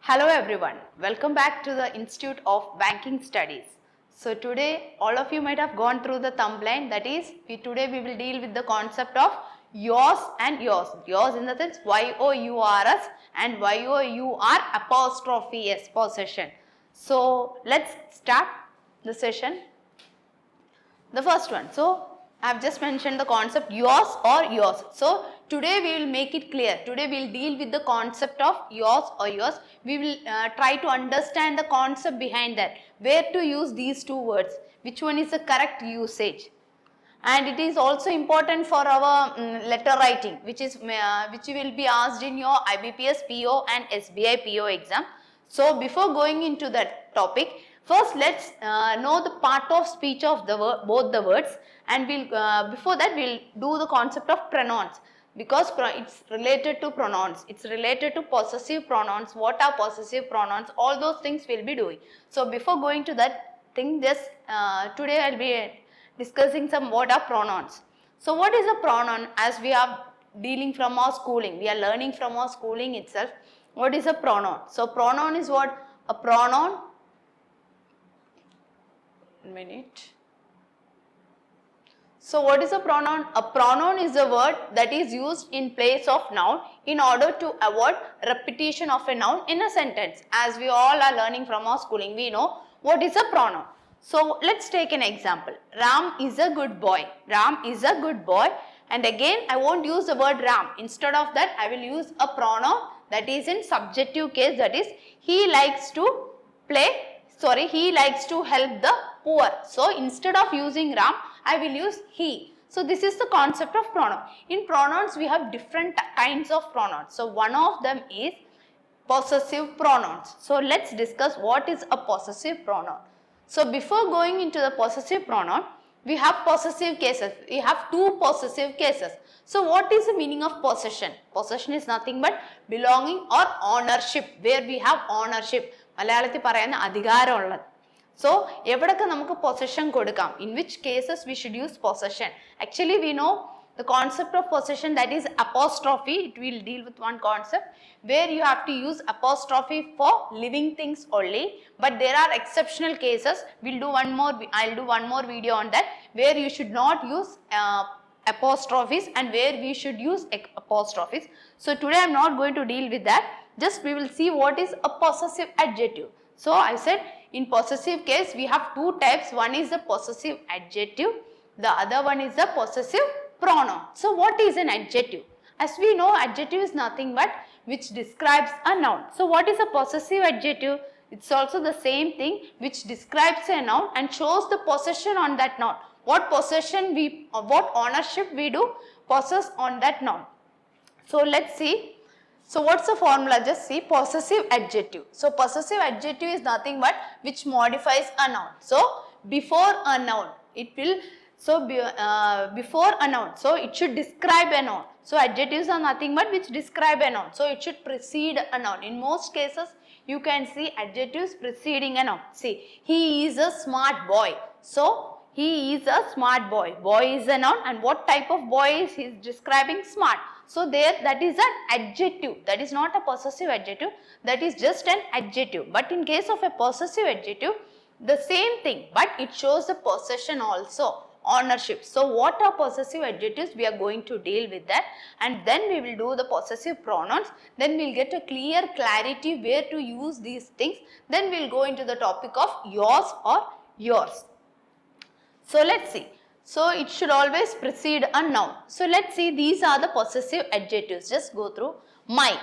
Hello everyone, welcome back to the Institute of Banking Studies. So today all of you might have gone through the thumbnail, that is today we will deal with the concept of yours and yours. Yours in the sense Y-O-U-R-S and Y-O-U-R apostrophe S, possession. So let's start the session. The first one, so I have just mentioned the concept yours or yours. So today we will make it clear. Today we will deal with the concept of yours or yours. We will try to understand the concept behind that. Where to use these two words. Which one is the correct usage. And it is also important for our letter writing, which will be asked in your IBPS PO and SBI PO exam. So before going into that topic, first let's know the part of speech of both the words, and before that we'll do the concept of pronouns, because it's related to pronouns, it's related to possessive pronouns. What are possessive pronouns? All those things we'll be doing. So before going to that thing, just today I'll be discussing some what are pronouns. So what is a pronoun? As we are dealing from our schooling, we are learning from our schooling itself. What is a pronoun? So pronoun is what? A pronoun. So what is a pronoun? A pronoun is a word that is used in place of noun in order to avoid repetition of a noun in a sentence. As we all are learning from our schooling, we know what is a pronoun. So let's take an example. Ram is a good boy. Ram is a good boy. And again, I won't use the word Ram. Instead of that, I will use a pronoun that is in subjective case, that is he likes to he likes to help the poor. So instead of using Ram, I will use he. So this is the concept of pronoun. In pronouns, we have different kinds of pronouns. So one of them is possessive pronouns. So let's discuss what is a possessive pronoun. So before going into the possessive pronoun, we have possessive cases. We have two possessive cases. So what is the meaning of possession? Possession is nothing but belonging or ownership, where we have ownership. മലയാളത്തിൽ പറയുന്ന അധികാരമുള്ളത്. So എവിടൊക്കെ നമുക്ക് possession കൊടുക്കാം? In which cases we should use possession? Actually we know the concept of possession, that is apostrophe. It will deal with one concept where you have to use apostrophe for living things only. But there are exceptional cases. I'll do one more video on that, where you should not use apostrophes and where we should use apostrophes. So today I am not going to deal with that. Just we will see what is a possessive adjective. So I said in possessive case we have two types. One is the possessive adjective. The other one is the possessive pronoun. So what is an adjective? As we know, adjective is nothing but which describes a noun. So what is a possessive adjective? It's also the same thing which describes a noun and shows the possession on that noun. What ownership we do possess on that noun. So let's see. So what's the formula? Just see, possessive adjective. So possessive adjective is nothing but which modifies a noun. So before a noun, before a noun, so it should describe a noun. So adjectives are nothing but which describe a noun. So it should precede a noun. In most cases, you can see adjectives preceding a noun. See, he is a smart boy. So he is a smart boy. Boy is a noun, and what type of boy is he describing? Smart. So there, that is an adjective. That is not a possessive adjective. That is just an adjective. But in case of a possessive adjective, the same thing, but it shows the possession also, ownership. So what are possessive adjectives? We are going to deal with that, and then we will do the possessive pronouns. Then we will get a clear clarity where to use these things. Then we will go into the topic of yours or yours. So let's see. So it should always precede a noun. So let's see, these are the possessive adjectives. Just go through. My,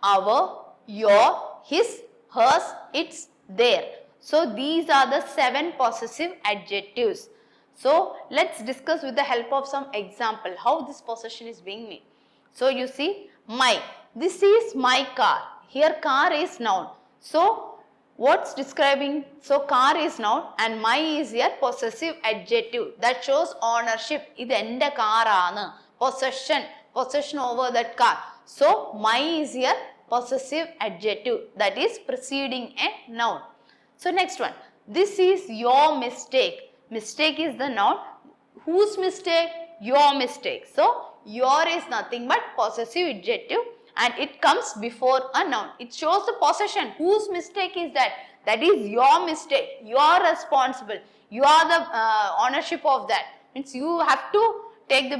our, your, his, hers, its, their. So these are the 7 possessive adjectives. So let's discuss with the help of some example how this possession is being made. So you see, my, this is my car. Here car is noun. So what's describing? So car is noun and my is here possessive adjective that shows ownership. Idu ende car aanu. Possession over that car. So my is here possessive adjective that is preceding a noun. So next one, this is your mistake. Mistake is the noun. Whose mistake? Your mistake. So your is nothing but possessive adjective and it comes before a noun. It shows the possession. Whose mistake is that? That is your mistake. You are responsible. You are the ownership of that. Means you have to take the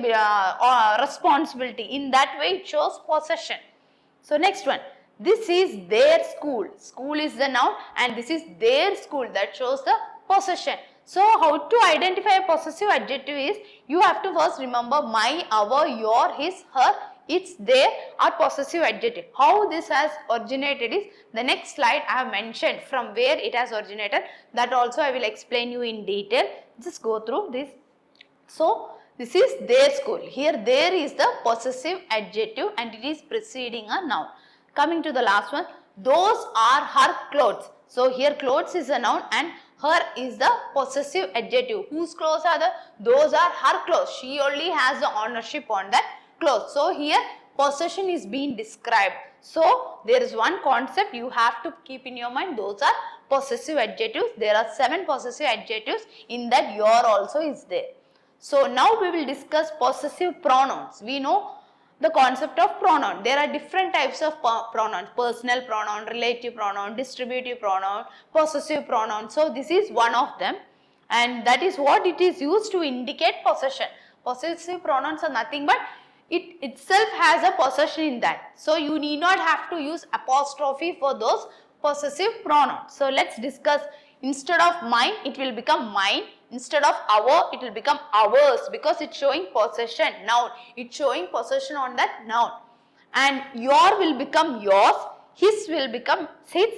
responsibility. In that way it shows possession. So next one. This is their school. School is the noun and this is their school. That shows the possession. So how to identify a possessive adjective is, you have to first remember my, our, your, his, her, its, their are possessive adjective. How this has originated is, the next slide I have mentioned from where it has originated. That also I will explain you in detail. Just go through this. So this is their school. Here there is the possessive adjective and it is preceding a noun. Coming to the last one, those are her clothes. So here clothes is a noun and her is the possessive adjective. Whose clothes are those are her clothes. She only has the ownership on that clothes. So here possession is being described. So there is one concept you have to keep in your mind. Those are possessive adjectives. There are 7 possessive adjectives. In that your also is there. So now we will discuss possessive pronouns. We know the concept of pronoun. There are different types of pronouns: personal pronoun, relative pronoun, distributive pronoun, possessive pronoun. So this is one of them and that is what it is used to indicate possession. Possessive pronouns are nothing but it itself has a possession in that. So you need not have to use apostrophe for those possessive pronouns. So let's discuss. Instead of mine, it will become mine. Instead of our, it will become ours because it's showing possession. Noun. It's showing possession on that noun. And your will become yours. His will become his.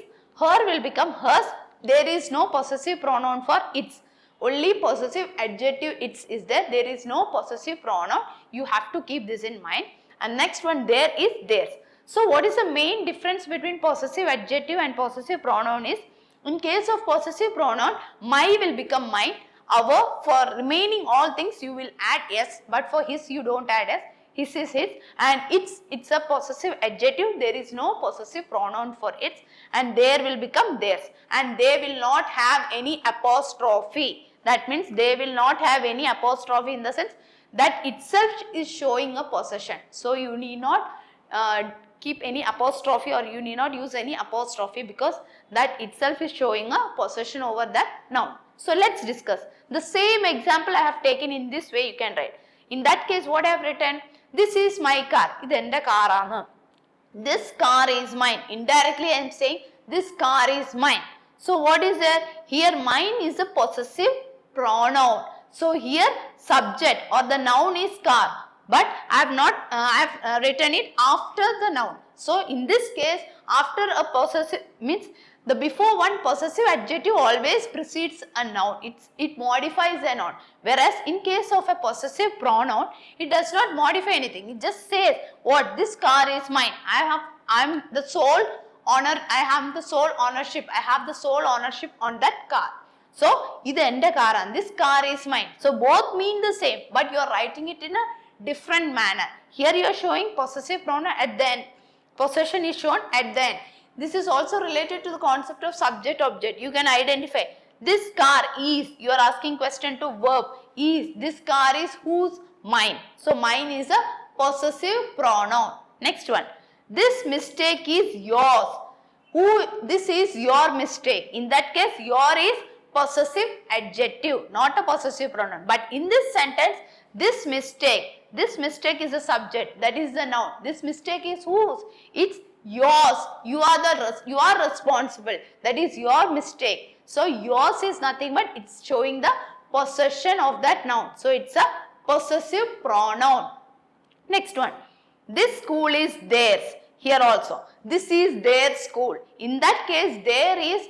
Her will become hers. There is no possessive pronoun for its. Only possessive adjective its is there. There is no possessive pronoun. You have to keep this in mind. And next one, there is theirs. So what is the main difference between possessive adjective and possessive pronoun is, in case of possessive pronoun, my will become mine. Our, for remaining all things you will add s, but for his you don't add s. His is his, and it's a possessive adjective. There is no possessive pronoun for its, and there will become theirs, and they will not have any apostrophe. That means they will not have any apostrophe in the sense that itself is showing a possession. So you need not keep any apostrophe or you need not use any apostrophe because that itself is showing a possession over that noun. So let's discuss. The same example I have taken in this way you can write. In that case what I have written, this is my car. This car is mine. Indirectly I am saying this car is mine. So what is there? Here mine is a possessive pronoun. So here subject or the noun is car. But I have not, I have written it after the noun. So in this case, after a possessive means the before one possessive adjective always precedes a noun. It modifies a noun. Whereas in case of a possessive pronoun, it does not modify anything. It just says what this car is mine. I am the sole owner. I have the sole ownership. I have the sole ownership on that car. So this car is mine. So both mean the same, but you are writing it in a different manner. Here you are showing possessive pronoun at the end. Possession is shown at the end. This is also related to the concept of subject object. You can identify this car is, you are asking question to verb, is, this car is whose? Mine. So mine is a possessive pronoun. Next one, this mistake is yours. This is your mistake. In that case your is possessive adjective, not a possessive pronoun. But in this sentence, this mistake is a subject, that is the noun. This mistake is whose? It's yours. You are responsible. That is your mistake. So yours is nothing but it's showing the possession of that noun. So it's a possessive pronoun. Next one, this school is theirs. Here also, this is their school. In that case, there is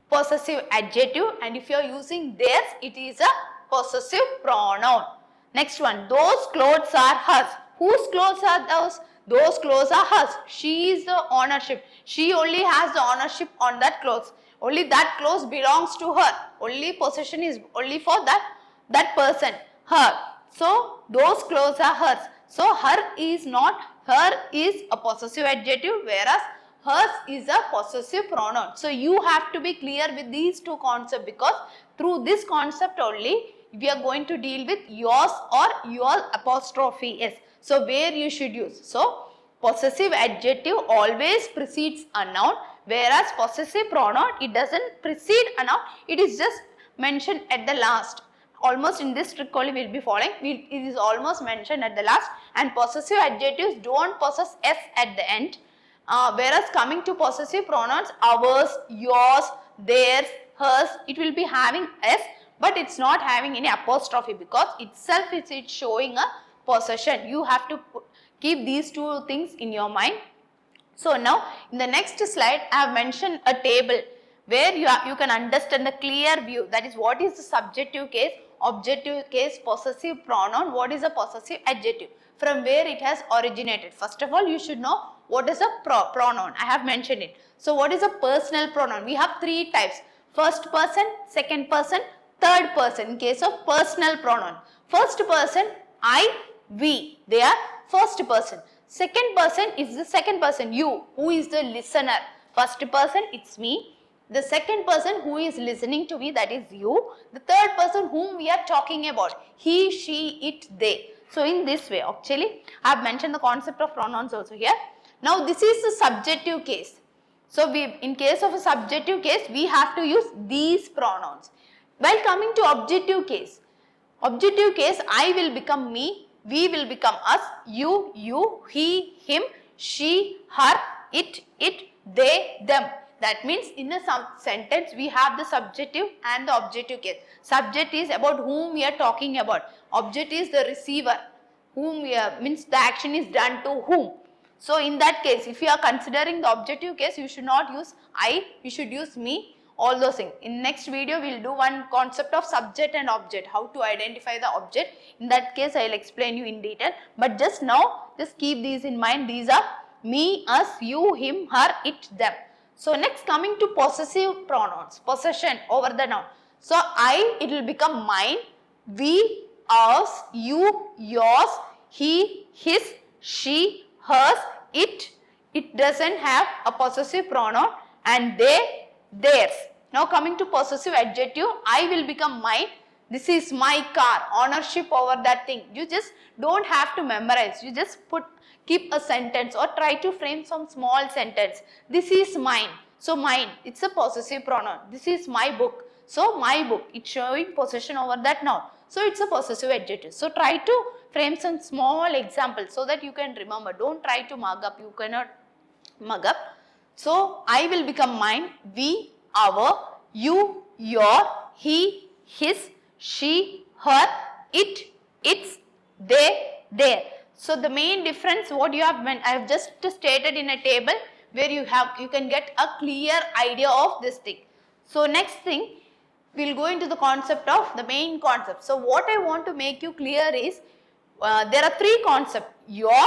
possessive adjective, and if you are using theirs, it is a possessive pronoun. Next one, those clothes are hers. Whose clothes are those? Those clothes are hers. She is the ownership. She only has the ownership on that clothes. Only that clothes belongs to her. Only possession is only for that person, her. So those clothes are hers. So her is a possessive adjective, whereas hers is a possessive pronoun. So you have to be clear with these two concepts, because through this concept only we are going to deal with yours or your apostrophe s. So where you should use. So Possessive adjective always precedes a noun, whereas possessive pronoun, it doesn't precede a noun, it is just mentioned at the last. Almost in this trick only we will be following, it is almost mentioned at the last, and possessive adjectives don't possess s at the end. Whereas coming to possessive pronouns, ours, yours, theirs, hers, it will be having s, but it's not having any apostrophe because itself it's showing a possession. You have to keep these two things in your mind. So now in the next slide I have mentioned a table where you can understand the clear view, that is what is the subjective case, objective case, possessive pronoun, what is a possessive adjective, from where it has originated. First of all, you should know what is a pronoun. I have mentioned it. So what is a personal pronoun? We have three types: first person, second person, third person. In case of personal pronoun, first person, I, we, they are first person. Second person is the second person, you, who is the listener. First person, it's me. The second person who is listening to me, that is you. The third person whom we are talking about, he, she, it, they. So in this way, actually, I have mentioned the concept of pronouns also here. Now this is the subjective case. So in case of a subjective case, we have to use these pronouns. While coming to objective case, I will become me, we will become us, you, he, him, she, her, it, they, them. That means in a sentence we have the subjective and the objective case. Subject is about whom we are talking about. Object is the receiver, whom we are, means the action is done to whom. So in that case, if you are considering the objective case, you should not use I, you should use me, all those things. In next video, we will do one concept of subject and object, how to identify the object. In that case, I will explain you in detail. But just now, just keep these in mind. These are me, us, you, him, her, it, them. So next, coming to possessive pronouns, possession over the noun. So I, it will become mine, we, ours, you, yours, he, his, she, hers, it doesn't have a possessive pronoun, and they, theirs. Now coming to possessive adjective, I will become mine. This is my car, ownership over that thing. You just don't have to memorize. You just keep a sentence or try to frame some small sentence. This is mine. So mine, it's a possessive pronoun. This is my book. So my book, it's showing possession over that noun. So it's a possessive adjective. So try to frame some small examples so that you can remember. Don't try to mug up. You cannot mug up. So I will become mine, we, our, you, your, he, his, she, her, it, its, they, their. So the main difference what you have I have just stated in a table where you can get a clear idea of this thing. So next thing, we will go into the concept of the main concept. So what I want to make you clear is there are three concepts: your,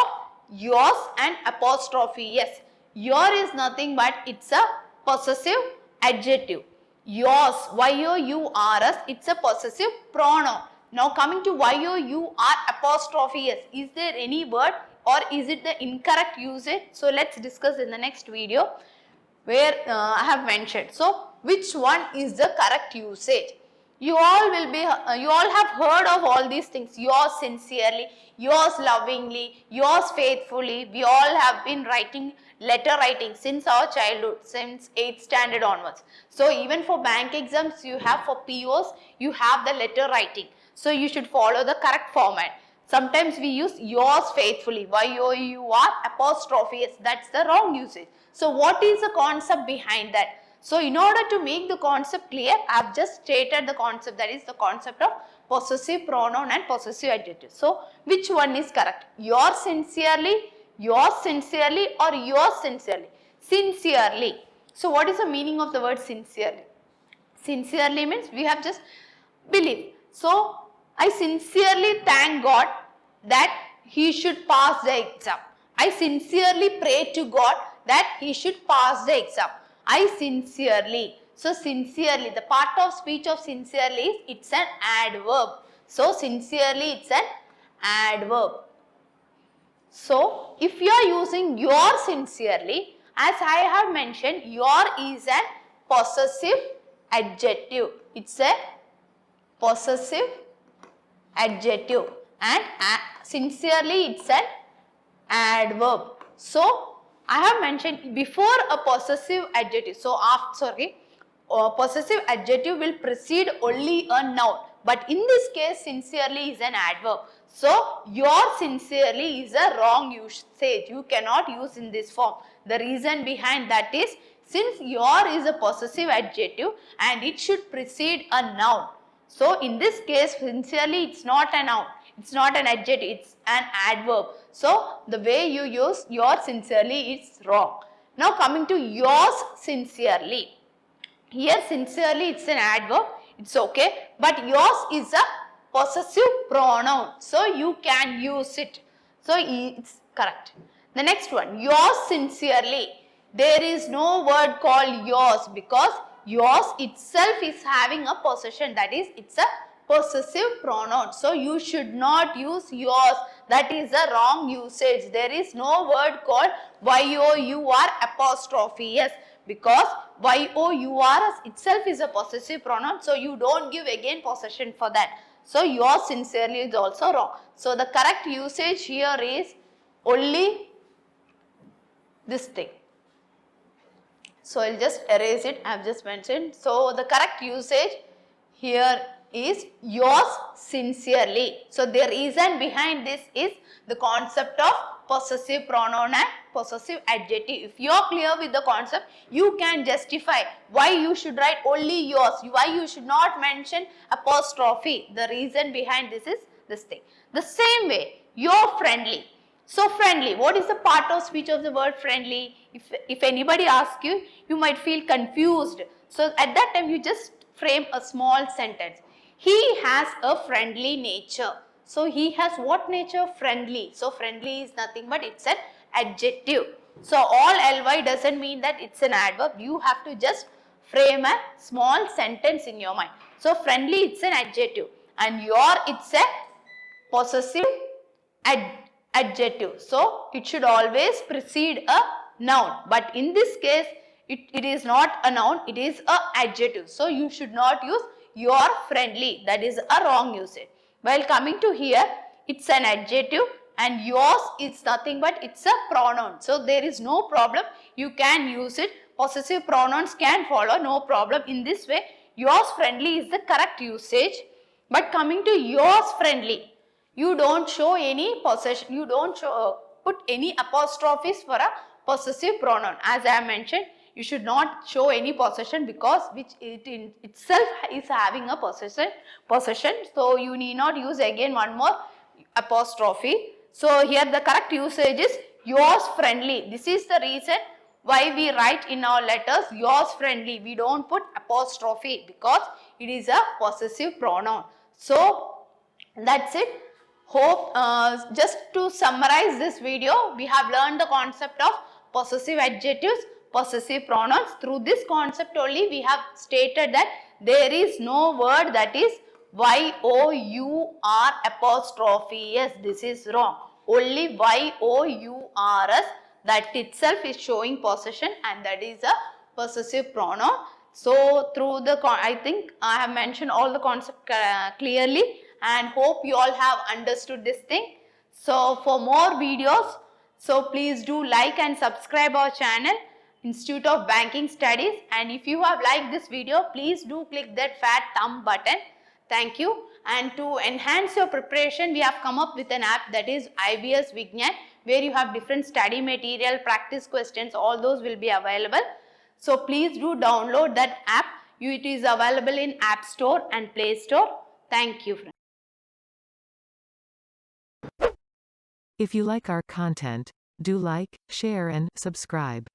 yours, and apostrophe. Yes, your is nothing but it's a possessive adjective. Yours, y-o-u-r-s, it's a possessive pronoun. Now coming to y-o-u-r apostrophe s, is there any word or is it the incorrect usage? So let's discuss in the next video where I have mentioned. So which one is the correct usage? You all have heard of all these things. Yours sincerely, yours lovingly, yours faithfully. We all have been letter writing since our childhood, since 8th standard onwards. So even for bank exams, you have for POs, you have the letter writing. So you should follow the correct format. Sometimes we use yours faithfully, y-o-u-r apostrophe s. That's the wrong usage. So what is the concept behind that? So in order to make the concept clear, I have just stated the concept, that is the concept of possessive pronoun and possessive adjective. So which one is correct? Yours sincerely, or yours sincerely? Sincerely. So what is the meaning of the word sincerely? Sincerely means we have just believe. So I sincerely thank God that he should pass the exam. I sincerely pray to God that he should pass the exam. I sincerely. So sincerely, the part of speech of sincerely is it's an adverb. So sincerely, it's an adverb. So if you are using your sincerely, as I have mentioned, your is an possessive adjective. It's a possessive adjective, and sincerely it's an adverb. So I have mentioned before a possessive adjective. So possessive adjective will precede only a noun. But in this case, sincerely is an adverb. So your sincerely is a wrong usage. You cannot use in this form. The reason behind that is, since your is a possessive adjective and it should precede a noun. So in this case, sincerely it's not a noun. It's not an adjective, it's an adverb. So the way you use your sincerely is wrong. Now coming to yours sincerely. Here sincerely it's an adverb, it's okay, but yours is a possessive pronoun. So you can use it. So it's correct. The next one, yours sincerely. There is no word called yours because yours itself is having a possession, that is it's a possessive pronoun. So you should not use yours. That is a wrong usage. There is no word called your apostrophe. Yes, because your itself is a possessive pronoun. So you don't give again possession for that. So yours sincerely is also wrong. So the correct usage here is only this thing. So I'll just erase it. I have just mentioned. So the correct usage here is yours sincerely. So the reason behind this is the concept of possessive pronoun and possessive adjective. If you are clear with the concept, you can justify why you should write only yours, why you should not mention apostrophe. The reason behind this is this thing. The same way, you're friendly. So friendly, what is the part of speech of the word friendly? If anybody asks you, you might feel confused. So at that time, you just frame a small sentence. He has a friendly nature. So he has what nature? Friendly. So friendly is nothing but it's an adjective. So all ly doesn't mean that it's an adverb. You have to just frame a small sentence in your mind. So friendly, it's an adjective, and your it's a possessive adjective. So it should always precede a noun. But in this case, it is not a noun, it is a adjective. So you should not use your friendly. That is a wrong usage. While coming to here, it's an adjective and yours is nothing but it's a pronoun. So there is no problem. You can use it. Possessive pronouns can follow, no problem. In this way, yours friendly is the correct usage. But coming to yours friendly, you don't show any possession, you don't put any apostrophes for a possessive pronoun. As I have mentioned, you should not show any possession because which it in itself is having a possession. So you need not use again one more apostrophe. So here the correct usage is yours friendly. This is the reason why we write in our letters yours friendly. We don't put apostrophe because it is a possessive pronoun. So that's it. Hope just to summarize this video, we have learned the concept of possessive adjectives, possessive pronouns. Through this concept only we have stated that there is no word that is your apostrophe. Yes, this is wrong. Only yours, that itself is showing possession, and that is a possessive pronoun. So through the I think I have mentioned all the concept clearly, and hope you all have understood this thing. So for more videos, so please do like and subscribe our channel, Institute of Banking Studies, and if you have liked this video, please do click that fat thumb button. Thank you. And to enhance your preparation, we have come up with an app, that is IBS Vignan, where you have different study material, practice questions, all those will be available. So please do download that app. It is available in App Store and Play Store. Thank you, friends. If you like our content, do like, share and subscribe.